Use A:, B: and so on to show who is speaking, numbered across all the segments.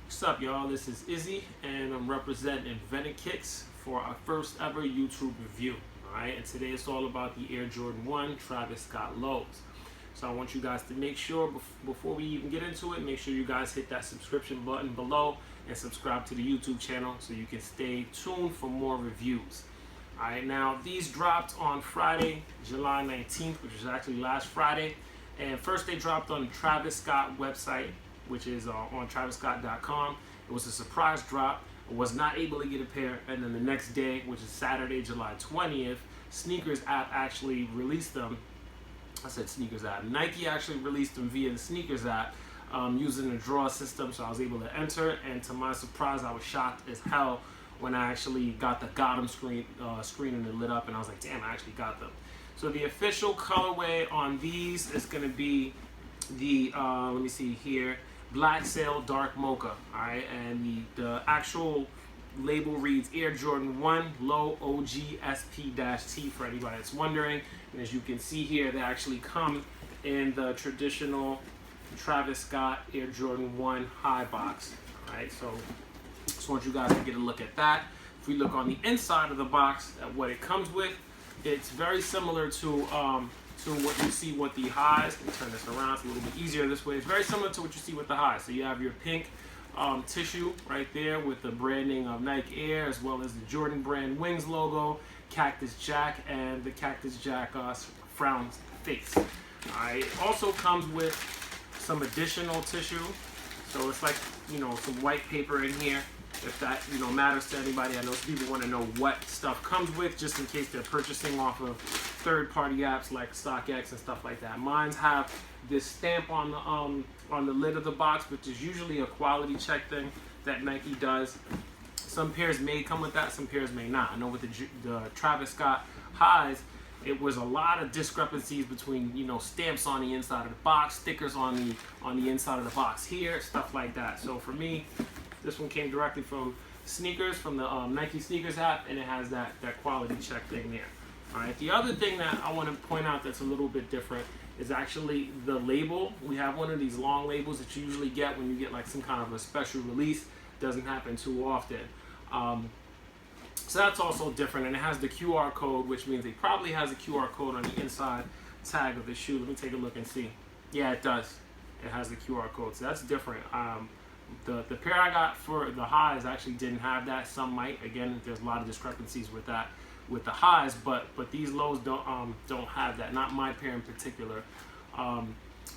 A: What's up, y'all? This is Izzy, and I'm representing Invented Kicks for our first ever YouTube review. Alright, and today it's all about the Air Jordan 1 Travis Scott lows. So I want you guys to make sure, before we even get into it, make sure you guys hit that subscription button below and subscribe to the YouTube channel so you can stay tuned for more reviews. Alright, now these dropped on Friday, July 19th, which was actually last Friday. And first they dropped on the Travis Scott website, which is on TravisScott.com. It was a surprise drop. I was not able to get a pair, and then the next day, which is Saturday, July 20th, Sneakers app actually released them. I said Sneakers app. Nike actually released them via the Sneakers app using the draw system, so I was able to enter, and to my surprise, I was shocked as hell when I actually got the got 'em screen and it lit up, and I was like, damn, I actually got them. So the official colorway on these is going to be the, let me see here, Black Sail Dark Mocha. Alright, and the actual label reads Air Jordan 1 Low OG SP-T for anybody that's wondering. And as you can see here, they actually come in the traditional Travis Scott Air Jordan 1 high box. Alright, so just want you guys to get a look at that. If we look on the inside of the box at what it comes with, it's very similar to what you see with the highs. Let me turn this around, it's a little bit easier this way. It's very similar to what you see with the highs. So you have your pink tissue right there with the branding of Nike Air, as well as the Jordan brand wings logo, Cactus Jack, and the Cactus Jack frown face. Alright, it also comes with some additional tissue. So it's like, you know, some white paper in here. If that, you know, matters to anybody. I know people want to know what stuff comes with, just in case they're purchasing off of third-party apps like StockX and stuff like that. Mine's have this stamp on the lid of the box, which is usually a quality check thing that Nike does. Some pairs may come with that, some pairs may not. I know with the Travis Scott highs, it was a lot of discrepancies between, you know, stamps on the inside of the box, stickers on the inside of the box here, stuff like that. So for me, this one came directly from Sneakers, from the Nike Sneakers app, and it has that quality check thing there. All right. The other thing that I want to point out that's a little bit different is actually the label. We have one of these long labels that you usually get when you get like some kind of a special release. Doesn't happen too often. So that's also different, and it has the QR code, which means it probably has a QR code on the inside tag of the shoe. Let me take a look and see. Yeah, it does. It has the QR code, so that's different. The pair I got for the highs actually didn't have that. Some might. Again, there's a lot of discrepancies with that, with the highs, but these lows don't have that. Not my pair in particular.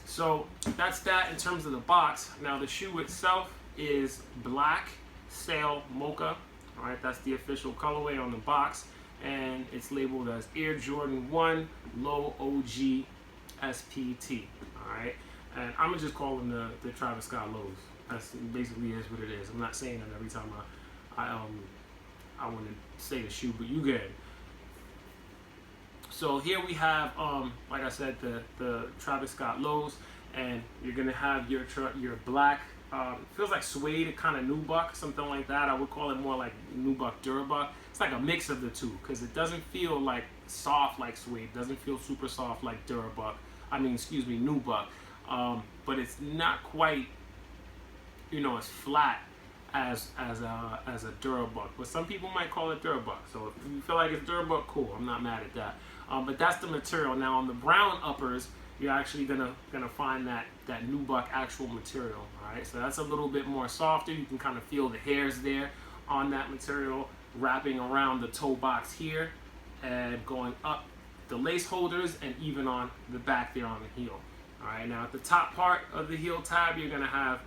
A: So that's that in terms of the box. Now the shoe itself is Black Sail Mocha. All right, that's the official colorway on the box, and it's labeled as Air Jordan 1 Low OG SPT. All right, and I'm gonna just call them the Travis Scott lows. That's basically is what it is. I'm not saying that every time I want to say the shoe, but you get it. So here we have, like I said, the Travis Scott lows, and you're gonna have your black. Feels like suede, kind of nubuck, something like that. I would call it more like nubuck durabuck. It's like a mix of the two, because it doesn't feel like soft like suede. It doesn't feel super soft like durabuck. I mean, excuse me, nubuck. But it's not quite, you know, as flat as a durabuck. But some people might call it durabuck. So if you feel like it's durabuck, cool. I'm not mad at that. But that's the material. Now on the brown uppers, you're actually gonna find that nubuck actual material. All right, so that's a little bit more softer. You can kind of feel the hairs there on that material, wrapping around the toe box here and going up the lace holders and even on the back there on the heel. All right, now at the top part of the heel tab, you're gonna have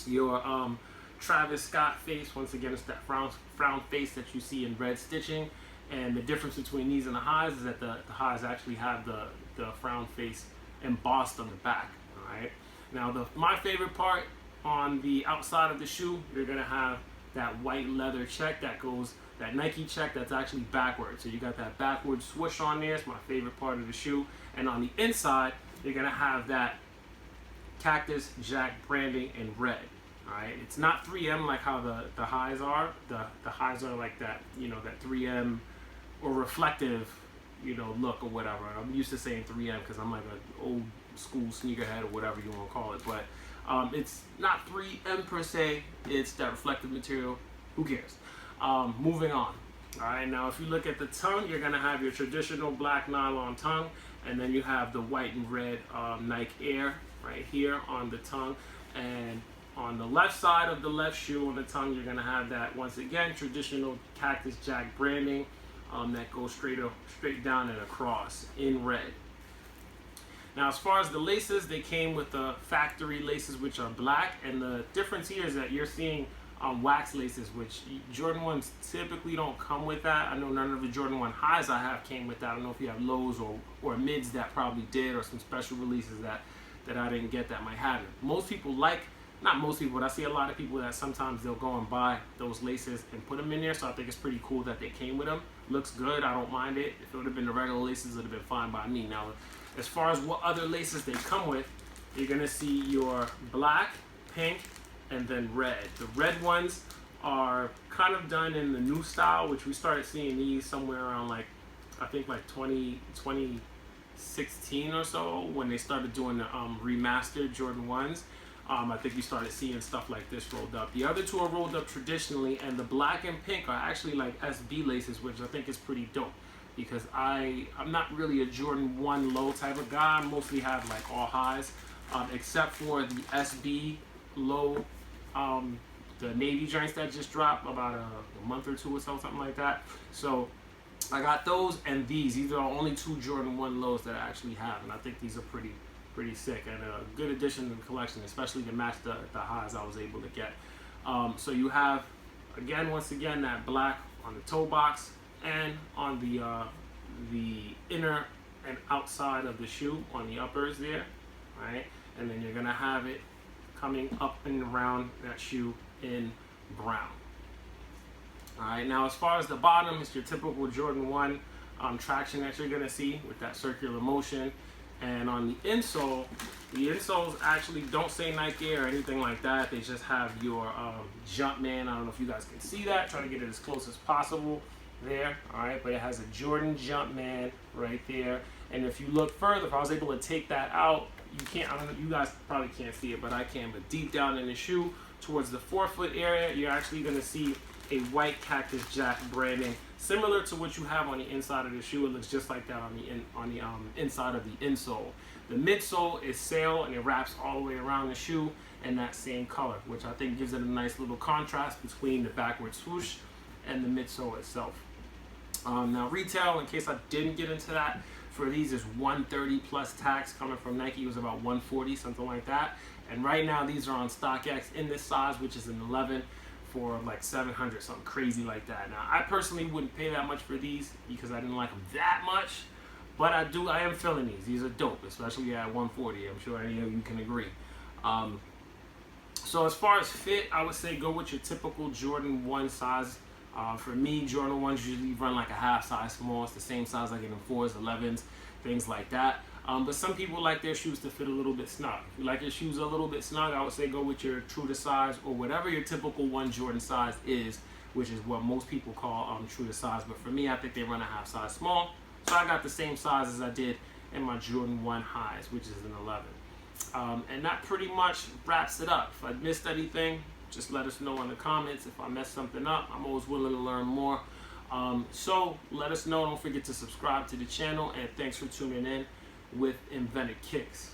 A: your Travis Scott face. Once again, it's that frown face that you see in red stitching. And the difference between these and the highs is that the highs actually have the frown face embossed on the back. All right. Now my favorite part, on the outside of the shoe, you're gonna have that white leather check that Nike check that's actually backwards. So you got that backward swoosh on there. It's my favorite part of the shoe. And on the inside, you're gonna have that Cactus Jack branding in red. All right. It's not 3M like how the highs are. The highs are like that, you know, that 3M or reflective, you know, look or whatever. I'm used to saying 3M because I'm like an old school sneakerhead or whatever you want to call it. But It's not 3M per se, it's that reflective material. Who cares? Moving on. All right, now if you look at the tongue, you're gonna have your traditional black nylon tongue, and then you have the white and red Nike Air right here on the tongue. And on the left side of the left shoe on the tongue, you're gonna have that, once again, traditional Cactus Jack branding that goes straight down and across in red. Now, as far as the laces, they came with the factory laces, which are black, and the difference here is that you're seeing wax laces, which Jordan 1s typically don't come with that. I know none of the Jordan 1 highs I have came with that. I don't know if you have lows or mids that probably did, or some special releases that I didn't get that might have it. Most people not most people, but I see a lot of people that sometimes they'll go and buy those laces and put them in there, so I think it's pretty cool that they came with them. Looks good, I don't mind it. If it would have been the regular laces, it would have been fine by me. Now, as far as what other laces they come with, you're gonna see your black, pink, and then red. The red ones are kind of done in the new style, which we started seeing these somewhere around I think 2016 or so, when they started doing the remastered Jordan 1s. I think we started seeing stuff like this rolled up. The other two are rolled up traditionally, and the black and pink are actually like SB laces, which I think is pretty dope, because I'm not really a Jordan 1 low type of guy. I mostly have like all highs, except for the SB low, the navy joints that just dropped about a month or two or so, something like that. So I got those and these. These are the only two Jordan 1 lows that I actually have, and I think these are pretty sick and a good addition to the collection, especially to match the highs I was able to get. So you have, once again, that black on the toe box and on the inner and outside of the shoe on the uppers there, right? And then you're gonna have it coming up and around that shoe in brown. All right, now as far as the bottom, it's your typical Jordan 1 traction that you're gonna see with that circular motion. And on the insoles actually don't say Nike Air or anything like that. They just have your Jumpman. I don't know if you guys can see that. Try to get it as close as possible there. All right, but it has a Jordan Jumpman right there. And if you look further, if I was able to take that out, you can't. I don't know. You guys probably can't see it, but I can. But deep down in the shoe, towards the forefoot area, you're actually going to see a white Cactus Jack branding, similar to what you have on the inside of the shoe. It looks just like that on the inside of the insole. The midsole is sail, and it wraps all the way around the shoe in that same color, which I think gives it a nice little contrast between the backward swoosh and the midsole itself. Now retail, in case I didn't get into that, for these is 130 plus tax. Coming from Nike, it was about 140, something like that. And right now these are on StockX in this size, which is an 11, for like 700, something crazy like that. Now, I personally wouldn't pay that much for these because I didn't like them that much, but I am feeling these. These are dope, especially at 140. I'm sure any of you can agree. So as far as fit, I would say go with your typical Jordan 1 size. For me, Jordan 1s usually run like a half size small. It's the same size I get in 4s, 11s, things like that. But some people like their shoes to fit a little bit snug. If you like your shoes a little bit snug, I would say go with your true to size, or whatever your typical 1 Jordan size is, which is what most people call true to size. But for me, I think they run a half size small. So I got the same size as I did in my Jordan 1 highs, which is an 11. And that pretty much wraps it up. If I missed anything, just let us know in the comments. If I messed something up, I'm always willing to learn more. So let us know. Don't forget to subscribe to the channel, and thanks for tuning in with Invented Kicks.